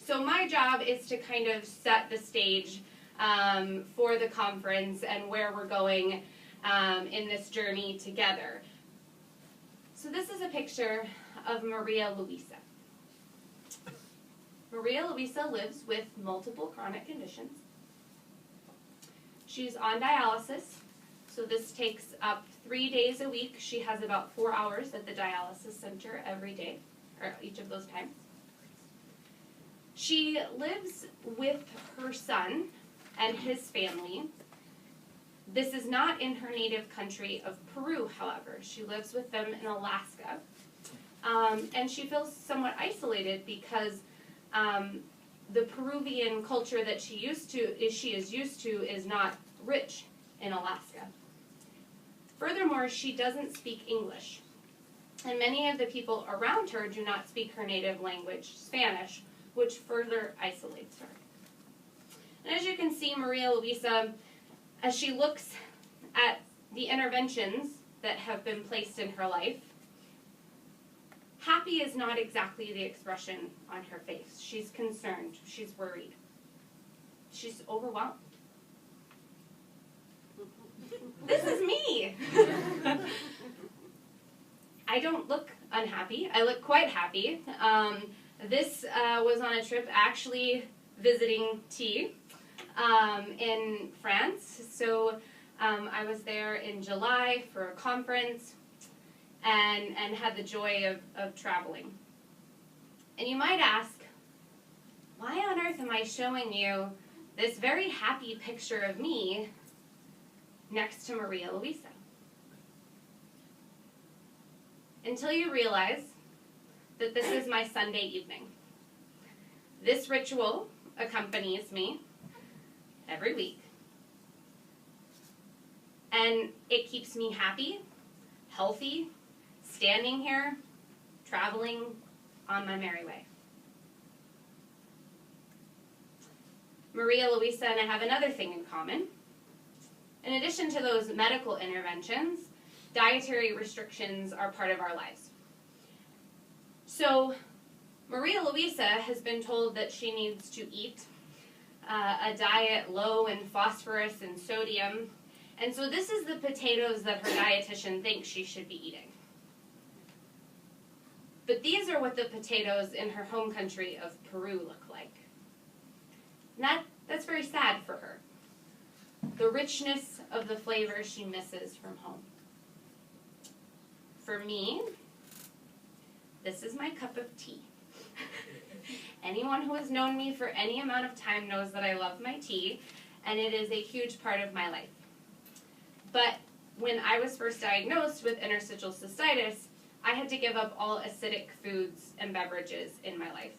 So my job is to kind of set the stage for the conference and where we're going in this journey together. So this is a picture of Maria Luisa. Maria Luisa lives with multiple chronic conditions. She's on dialysis, so this takes up 3 days a week. She has about 4 hours at the dialysis center every day, or each of those times. She lives with her son and his family. This is not in her native country of Peru, however. She lives with them in Alaska. And she feels somewhat isolated because the Peruvian culture that she is used to is not rich in Alaska. Furthermore, she doesn't speak English. And many of the people around her do not speak her native language, Spanish, which further isolates her. And as you can see, Maria Luisa, as she looks at the interventions that have been placed in her life, happy is not exactly the expression on her face. She's concerned. She's worried. She's overwhelmed. This is me. I don't look unhappy. I look quite happy. This was on a trip actually visiting T in France. So I was there in July for a conference and had the joy of traveling. And you might ask, why on earth am I showing you this very happy picture of me next to Maria Luisa? Until you realize that this is my Sunday evening. This ritual accompanies me every week. And it keeps me happy, healthy, standing here, traveling on my merry way. Maria Luisa and I have another thing in common. In addition to those medical interventions, dietary restrictions are part of our lives. So Maria Luisa has been told that she needs to eat a diet low in phosphorus and sodium. And so this is the potatoes that her dietitian thinks she should be eating. But these are what the potatoes in her home country of Peru look like. And that's very sad for her. The richness of the flavor she misses from home. For me, this is my cup of tea. Anyone who has known me for any amount of time knows that I love my tea, and it is a huge part of my life. But when I was first diagnosed with interstitial cystitis, I had to give up all acidic foods and beverages in my life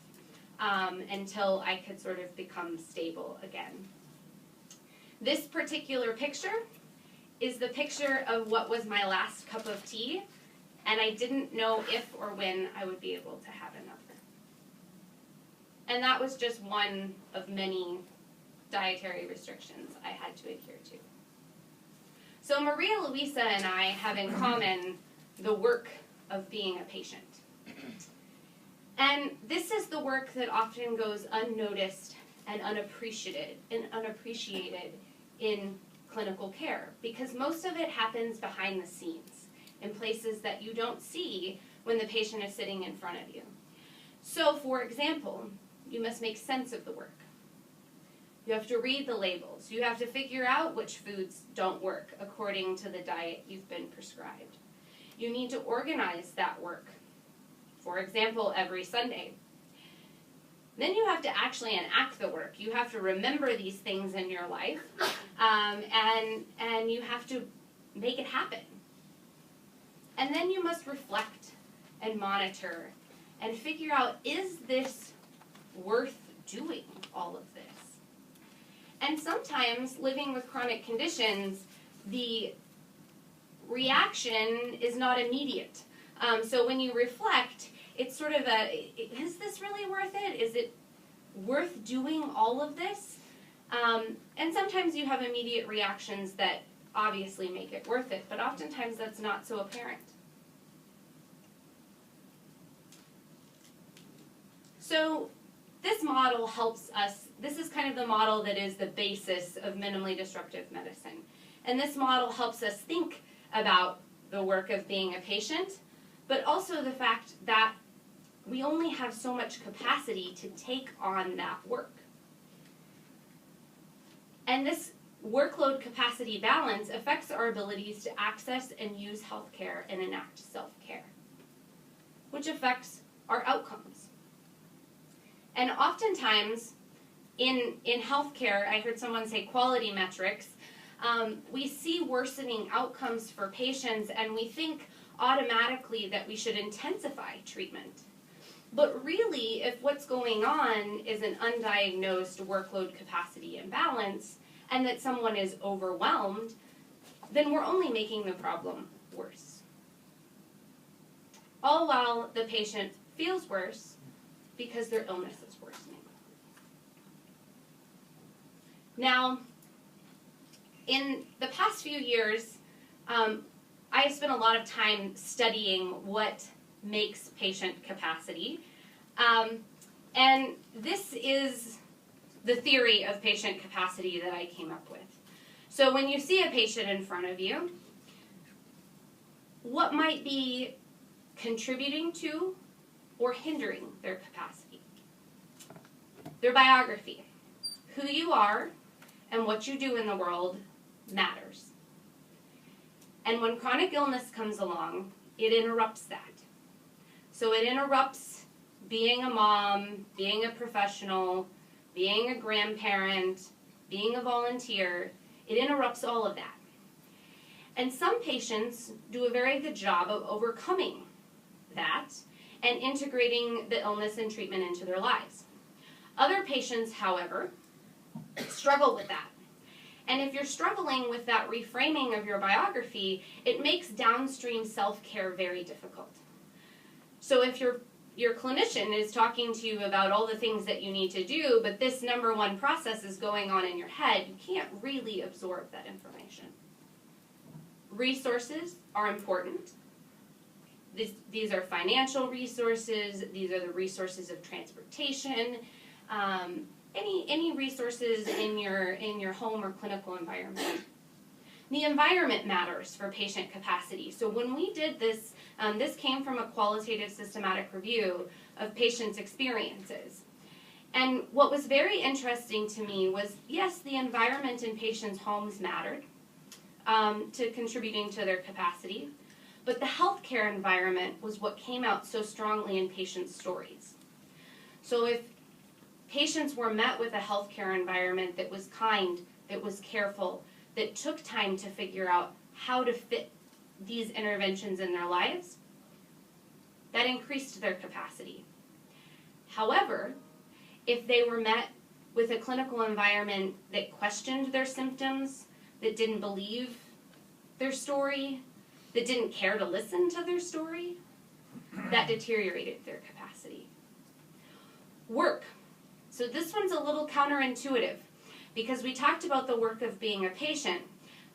until I could sort of become stable again. This particular picture is the picture of what was my last cup of tea, and I didn't know if or when I would be able to have another. And that was just one of many dietary restrictions I had to adhere to. So Maria Luisa and I have in common the work of being a patient. And this is the work that often goes unnoticed and unappreciated in clinical care, because most of it happens behind the scenes in places that you don't see when the patient is sitting in front of you. So, for example, you must make sense of the work. You have to read the labels. You have to figure out which foods don't work according to the diet you've been prescribed. You need to organize that work. For example, every Sunday. Then you have to actually enact the work. You have to remember these things in your life, and you have to make it happen. And then you must reflect and monitor and figure out, is this worth doing all of this? And sometimes, living with chronic conditions, the reaction is not immediate. So when you reflect, it's sort of is this really worth it? Is it worth doing all of this? And sometimes you have immediate reactions that obviously make it worth it, but oftentimes that's not so apparent. So this model helps us, this is kind of the model that is the basis of minimally disruptive medicine. And this model helps us think about the work of being a patient, but also the fact that we only have so much capacity to take on that work. And this workload capacity balance affects our abilities to access and use healthcare and enact self-care, which affects our outcomes. And oftentimes, in healthcare, I heard someone say quality metrics, we see worsening outcomes for patients and we think automatically that we should intensify treatment. But really, if what's going on is an undiagnosed workload capacity imbalance and that someone is overwhelmed, then we're only making the problem worse. All while the patient feels worse because their illness is worsening. Now, in the past few years, I spent a lot of time studying what makes patient capacity. And this is the theory of patient capacity that I came up with. So when you see a patient in front of you, what might be contributing to or hindering their capacity? Their biography. Who you are and what you do in the world matters. And when chronic illness comes along, it interrupts that. So it interrupts being a mom, being a professional, being a grandparent, being a volunteer. It interrupts all of that. And some patients do a very good job of overcoming that and integrating the illness and treatment into their lives. Other patients, however, struggle with that. And if you're struggling with that reframing of your biography, it makes downstream self-care very difficult. So if your clinician is talking to you about all the things that you need to do, but this number one process is going on in your head, you can't really absorb that information. Resources are important. These are financial resources. These are the resources of transportation. Any resources in your home or clinical environment. The environment matters for patient capacity. So when we did this, this came from a qualitative systematic review of patients' experiences. And what was very interesting to me was, yes, the environment in patients' homes mattered to contributing to their capacity, but the healthcare environment was what came out so strongly in patients' stories. So if patients were met with a healthcare environment that was kind, that was careful, that took time to figure out how to fit these interventions in their lives, that increased their capacity. However, if they were met with a clinical environment that questioned their symptoms, that didn't believe their story, that didn't care to listen to their story, that deteriorated their capacity. Work. So this one's a little counterintuitive because we talked about the work of being a patient,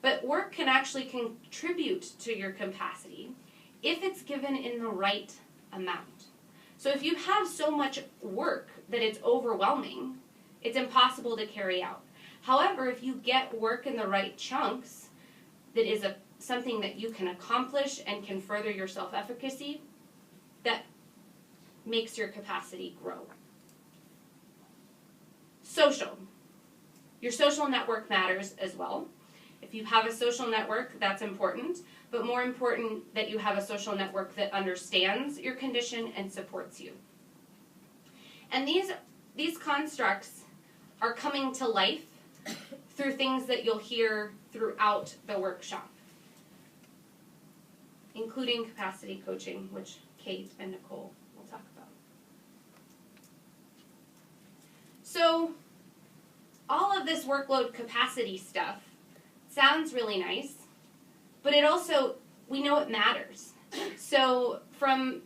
but work can actually contribute to your capacity if it's given in the right amount. So if you have so much work that it's overwhelming, it's impossible to carry out. However, if you get work in the right chunks, that is something that you can accomplish and can further your self-efficacy, that makes your capacity grow. Social. Your social network matters as well. If you have a social network, that's important, but more important that you have a social network that understands your condition and supports you. And these constructs are coming to life through things that you'll hear throughout the workshop, including capacity coaching, which Kate and Nicole will talk about. So, all of this workload capacity stuff sounds really nice, but it also, we know it matters. So from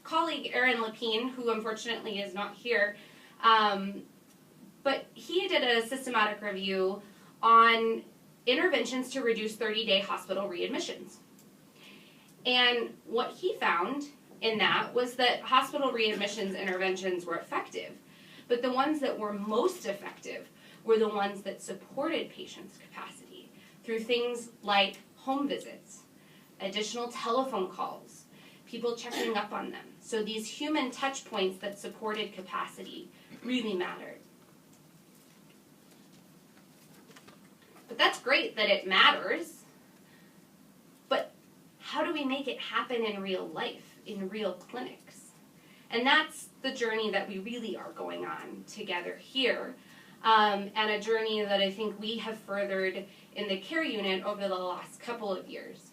colleague Aaron Lapine, who unfortunately is not here, but he did a systematic review on interventions to reduce 30-day hospital readmissions. And what he found in that was that hospital readmissions interventions were effective, but the ones that were most effective were the ones that supported patients' capacity through things like home visits, additional telephone calls, people checking up on them. So these human touch points that supported capacity really mattered. But that's great that it matters, but how do we make it happen in real life, in real clinics? And that's the journey that we really are going on together here, and a journey that I think we have furthered in the care unit over the last couple of years.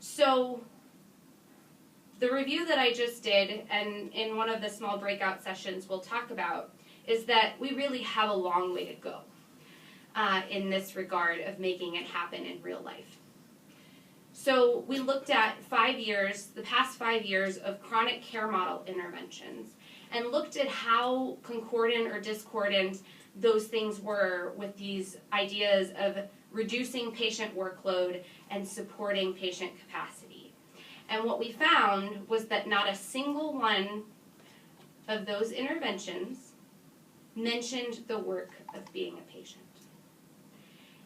So the review that I just did, and in one of the small breakout sessions we'll talk about, is that we really have a long way to go in this regard of making it happen in real life. So we looked at 5 years, the past 5 years of chronic care model interventions, and looked at how concordant or discordant those things were with these ideas of reducing patient workload and supporting patient capacity. And what we found was that not a single one of those interventions mentioned the work of being a patient.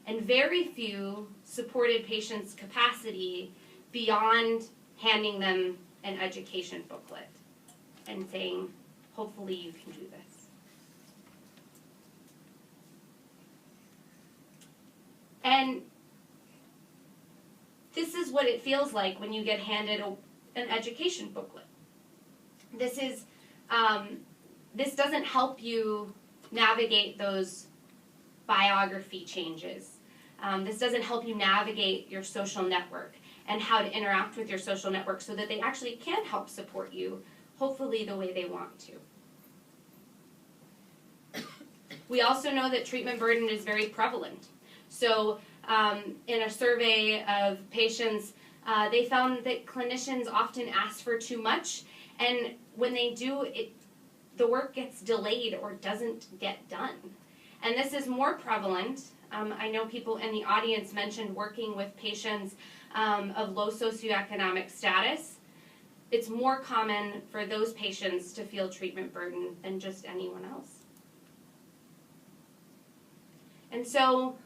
And very few supported patients' capacity beyond handing them an education booklet and saying, hopefully you can do this. And this is what it feels like when you get handed an education booklet. This doesn't help you navigate those biography changes. This doesn't help you navigate your social network and how to interact with your social network so that they actually can help support you, hopefully the way they want to. We also know that treatment burden is very prevalent. So in a survey of patients, they found that clinicians often ask for too much, and when they do, the work gets delayed or doesn't get done. And this is more prevalent. I know people in the audience mentioned working with patients of low socioeconomic status. It's more common for those patients to feel treatment burden than just anyone else. And so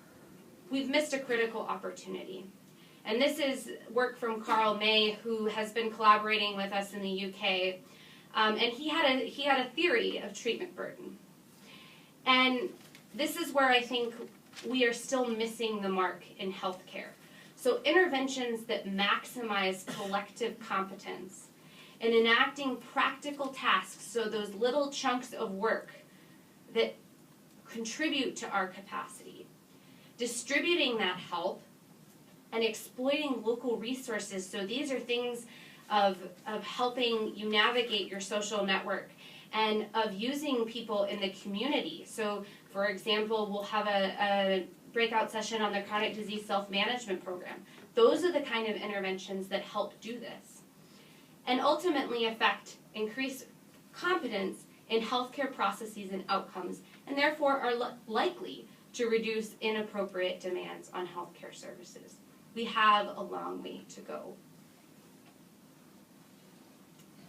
we've missed a critical opportunity. And this is work from Carl May, who has been collaborating with us in the UK. And he had a theory of treatment burden. And this is where I think we are still missing the mark in healthcare. So interventions that maximize collective competence and enacting practical tasks, so those little chunks of work that contribute to our capacity, distributing that help and exploiting local resources. So these are things of helping you navigate your social network and of using people in the community. So for example, we'll have a breakout session on the chronic disease self-management program. Those are the kind of interventions that help do this. And ultimately increase competence in healthcare processes and outcomes, and therefore are likely to reduce inappropriate demands on healthcare services. We have a long way to go.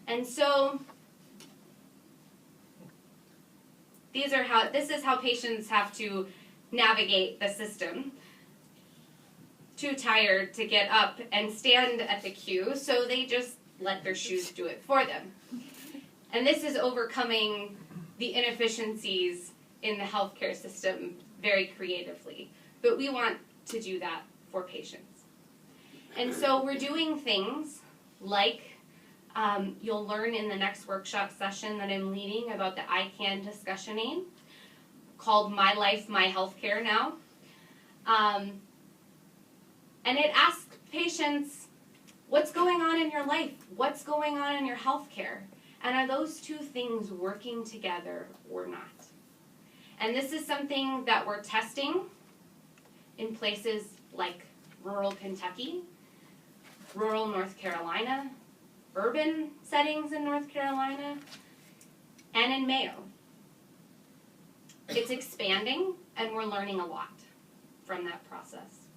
And so this is how patients have to navigate the system. Too tired to get up and stand at the queue, so they just let their shoes do it for them. And this is overcoming the inefficiencies in the healthcare system very creatively. But we want to do that for patients. And so we're doing things like you'll learn in the next workshop session that I'm leading about the I CAN discussion aid called My Life, My Healthcare now. And it asks patients, what's going on in your life? What's going on in your healthcare? And are those two things working together or not? And this is something that we're testing in places like rural Kentucky, rural North Carolina, urban settings in North Carolina, and in Mayo. It's expanding, and we're learning a lot from that process.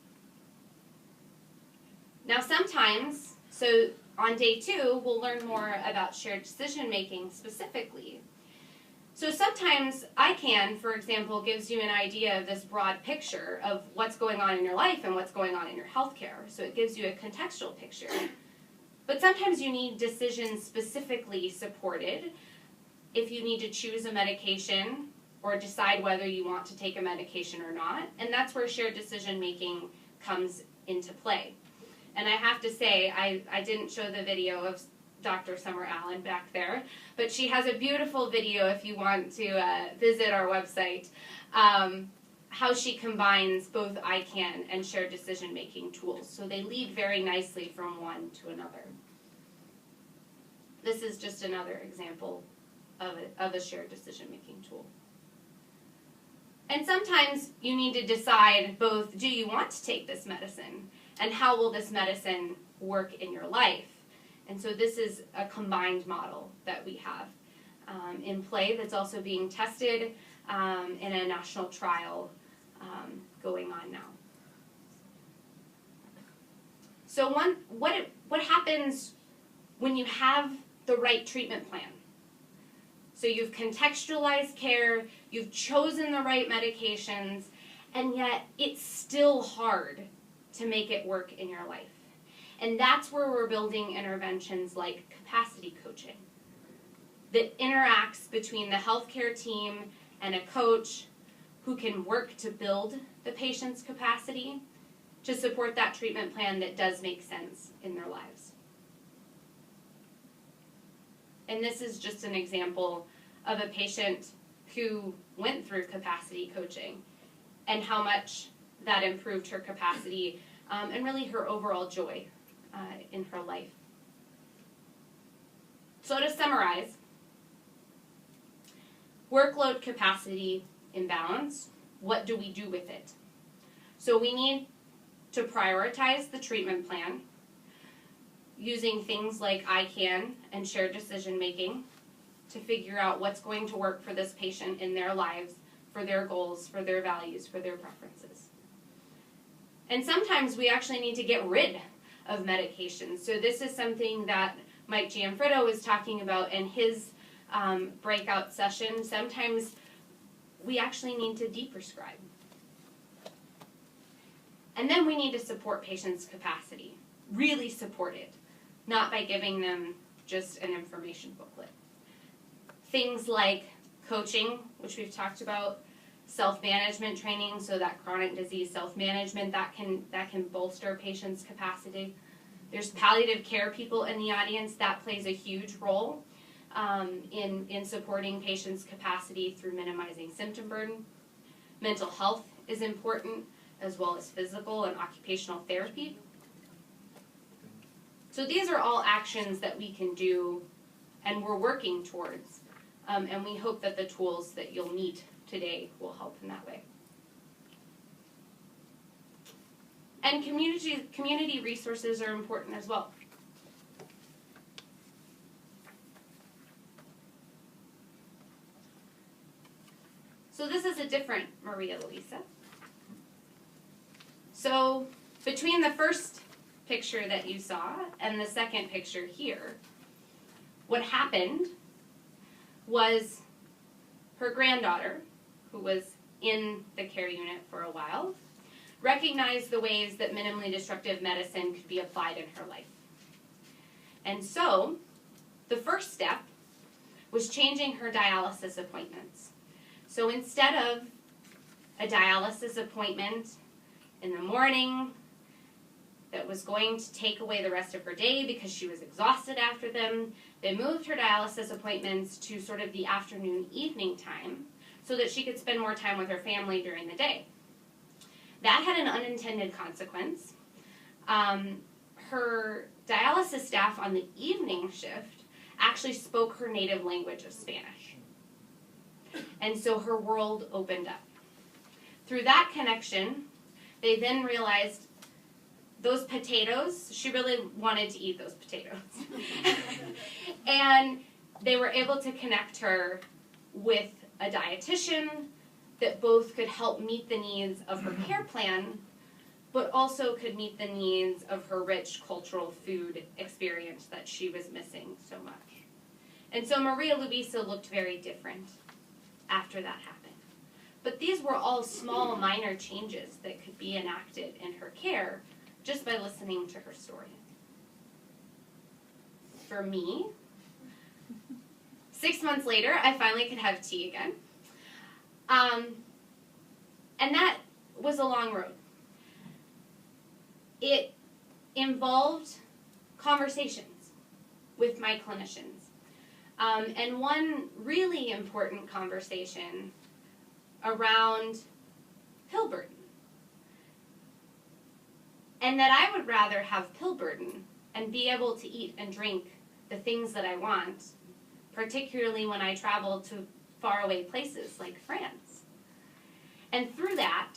Now sometimes, so on day 2, we'll learn more about shared decision making specifically. So sometimes ICANN, for example, gives you an idea of this broad picture of what's going on in your life and what's going on in your healthcare. So it gives you a contextual picture. But sometimes you need decisions specifically supported if you need to choose a medication or decide whether you want to take a medication or not. And that's where shared decision making comes into play. And I have to say, I didn't show the video of Dr. Summer Allen back there, but she has a beautiful video if you want to visit our website, how she combines both ICANN and shared decision-making tools. So they lead very nicely from one to another. This is just another example of a shared decision-making tool. And sometimes you need to decide both, do you want to take this medicine, and how will this medicine work in your life? And so this is a combined model that we have in play that's also being tested in a national trial going on now. So what happens when you have the right treatment plan? So you've contextualized care, you've chosen the right medications, and yet it's still hard to make it work in your life. And that's where we're building interventions like capacity coaching that interacts between the healthcare team and a coach who can work to build the patient's capacity to support that treatment plan that does make sense in their lives. And this is just an example of a patient who went through capacity coaching and how much that improved her capacity and really her overall joy in her life. So to summarize, workload capacity imbalance, what do we do with it? So we need to prioritize the treatment plan using things like ICANN and shared decision making to figure out what's going to work for this patient in their lives, for their goals, for their values, for their preferences. And sometimes we actually need to get rid of medications. So this is something that Mike Gianfrido was talking about in his breakout session. Sometimes we actually need to deprescribe. And then we need to support patients' capacity, really support it, not by giving them just an information booklet. Things like coaching, which we've talked about, self-management training, so that chronic disease self-management, that can bolster patients' capacity. There's palliative care people in the audience. That plays a huge role in supporting patients' capacity through minimizing symptom burden. Mental health is important, as well as physical and occupational therapy. So these are all actions that we can do and we're working towards. And we hope that the tools that you'll meet today will help in that way. And community resources are important as well. So this is a different Maria Luisa. So between the first picture that you saw and the second picture here, what happened was her granddaughter, who was in the care unit for a while, recognized the ways that minimally disruptive medicine could be applied in her life. And so the first step was changing her dialysis appointments. So instead of a dialysis appointment in the morning that was going to take away the rest of her day because she was exhausted after them, they moved her dialysis appointments to sort of the afternoon, evening time so that she could spend more time with her family during the day. That had an unintended consequence. Her dialysis staff on the evening shift actually spoke her native language of Spanish. And so her world opened up. Through that connection, they then realized those potatoes, she really wanted to eat those potatoes. And they were able to connect her with a dietitian that both could help meet the needs of her care plan, but also could meet the needs of her rich cultural food experience that she was missing so much. And so Maria Luisa looked very different after that happened. But these were all small, minor changes that could be enacted in her care just by listening to her story. For me, 6 months later, I finally could have tea again. And that was a long road. It involved conversations with my clinicians. And one really important conversation around pill burden. And that I would rather have pill burden and be able to eat and drink the things that I want, particularly when I travel to faraway places like France. And through that,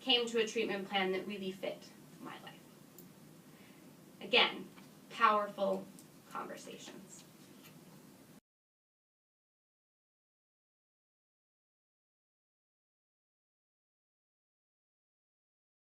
came to a treatment plan that really fit my life. Again, powerful conversations.